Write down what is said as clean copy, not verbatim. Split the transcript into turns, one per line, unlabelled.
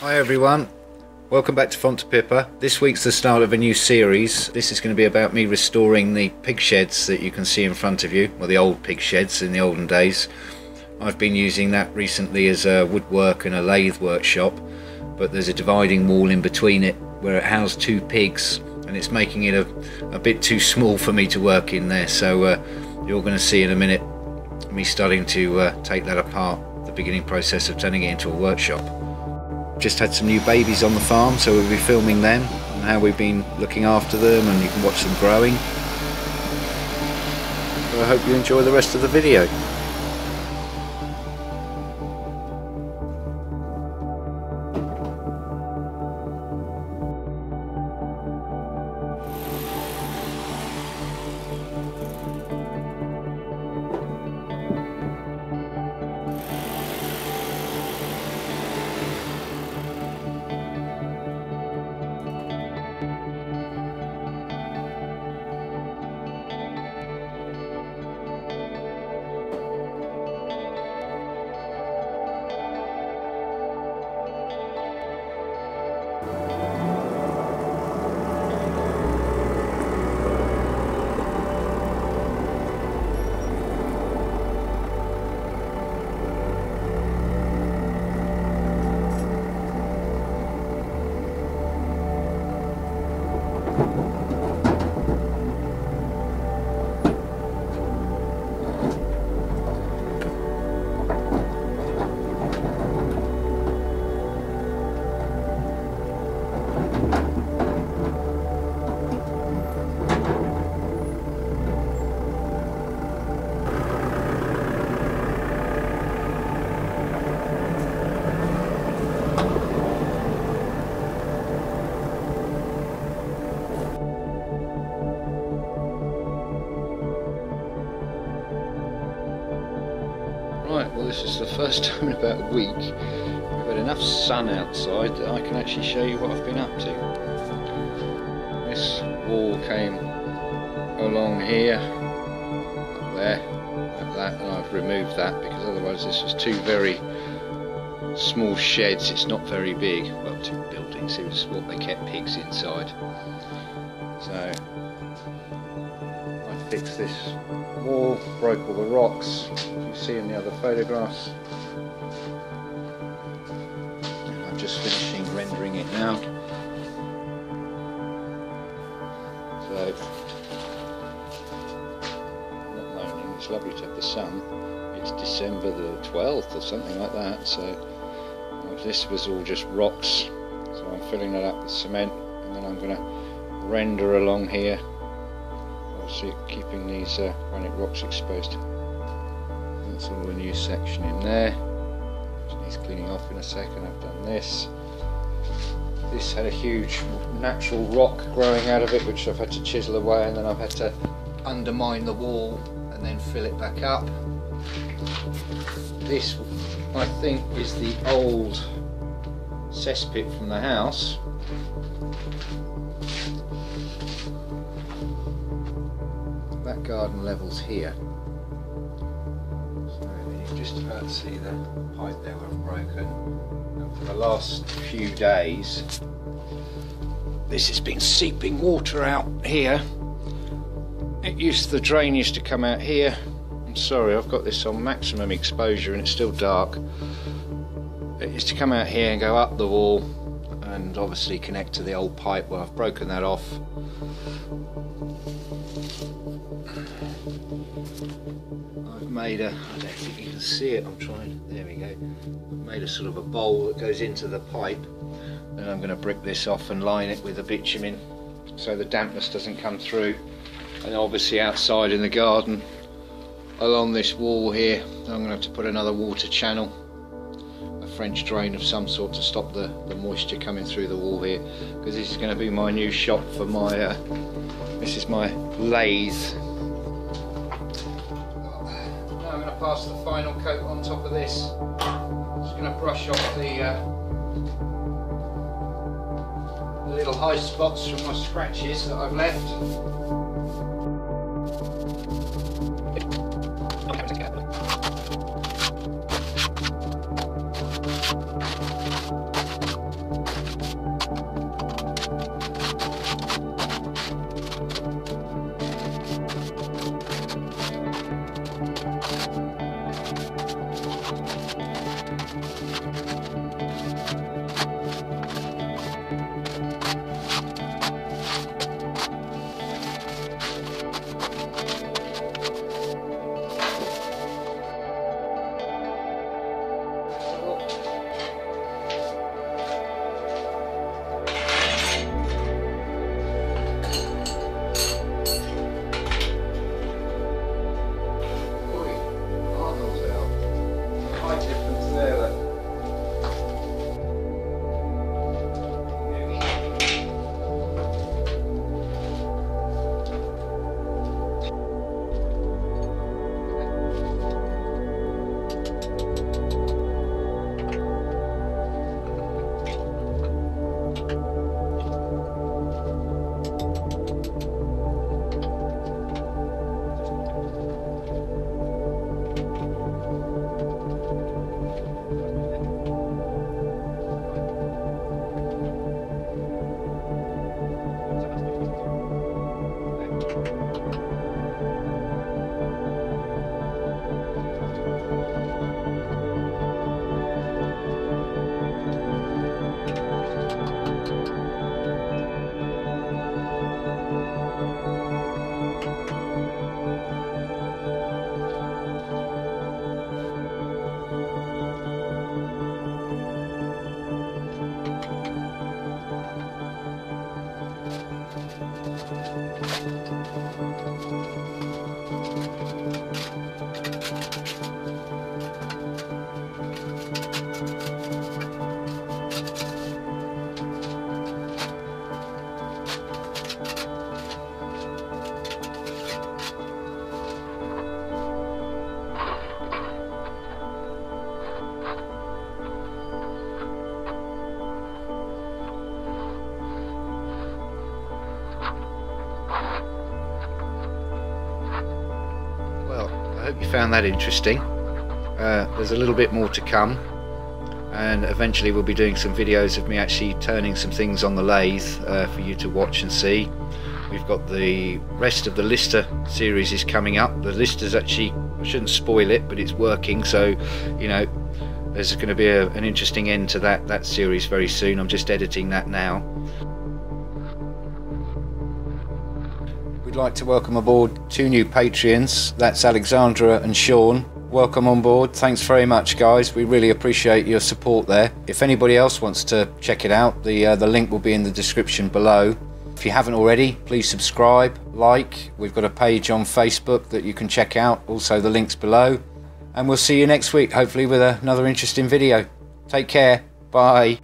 Hi everyone, welcome back to Fonte da Pipa. This week's the start of a new series. This is going to be about me restoring the pig sheds that you can see in front of you, or the old pig sheds in the olden days. I've been using that recently as a woodwork and a lathe workshop, but there's a dividing wall in between it where it housed two pigs, and it's making it a bit too small for me to work in there. So you're going to see in a minute me starting to take that apart, the beginning process of turning it into a workshop. Just had some new babies on the farm, so we'll be filming them and how we've been looking after them, and you can watch them growing. So I hope you enjoy the rest of the video. Right, well, this is the first time in about a week we've had enough sun outside that I can actually show you what I've been up to. This wall came along here, up there, like that, and I've removed that because otherwise this was two very small sheds. It's not very big, well, two buildings. It was what they kept pigs inside. So I fixed this wall, broke all the rocks, you see in the other photographs. And I'm just finishing rendering it now. So, not moaning, it's lovely to have the sun. It's December the 12th or something like that, so this was all just rocks, so I'm filling that up with cement, and then I'm going to render along here, obviously keeping these granite rocks exposed. That's all a new section in there, which needs cleaning off in a second. I've done this. This had a huge natural rock growing out of it, which I've had to chisel away, and then I've had to undermine the wall and then fill it back up. This, I think, is the old cesspit from the house. That garden level's here. So you can just about see the pipe there where I've broken. And for the last few days, this has been seeping water out here. The drain used to come out here. I'm sorry, I've got this on maximum exposure and it's still dark. It used to come out here and go up the wall and obviously connect to the old pipe. Well, I've broken that off. I've made a, I don't think you can see it, I'm trying, there we go. I've made a sort of a bowl that goes into the pipe, and I'm going to brick this off and line it with a bitumen so the dampness doesn't come through. And obviously outside in the garden, along this wall here, I'm going to have to put another water channel, a French drain of some sort, to stop the moisture coming through the wall here, because this is going to be my new shop for my, this is my lathe. Now I'm going to pass the final coat on top of this. Just going to brush off the little high spots from my scratches that I've left. I hope you found that interesting. There's a little bit more to come, and eventually we'll be doing some videos of me actually turning some things on the lathe for you to watch and see. We've got the rest of the Lister series is coming up. The Lister's actually, I shouldn't spoil it, but it's working, so you know there's going to be an interesting end to that series very soon. I'm just editing that now. We'd like to welcome aboard 2 new Patreons. That's Alexandra and Sean. Welcome on board. Thanks very much, guys. We really appreciate your support there. If anybody else wants to check it out, the link will be in the description below. If you haven't already, please subscribe, like. We've got a page on Facebook that you can check out. Also, the link's below. And we'll see you next week, hopefully with another interesting video. Take care. Bye.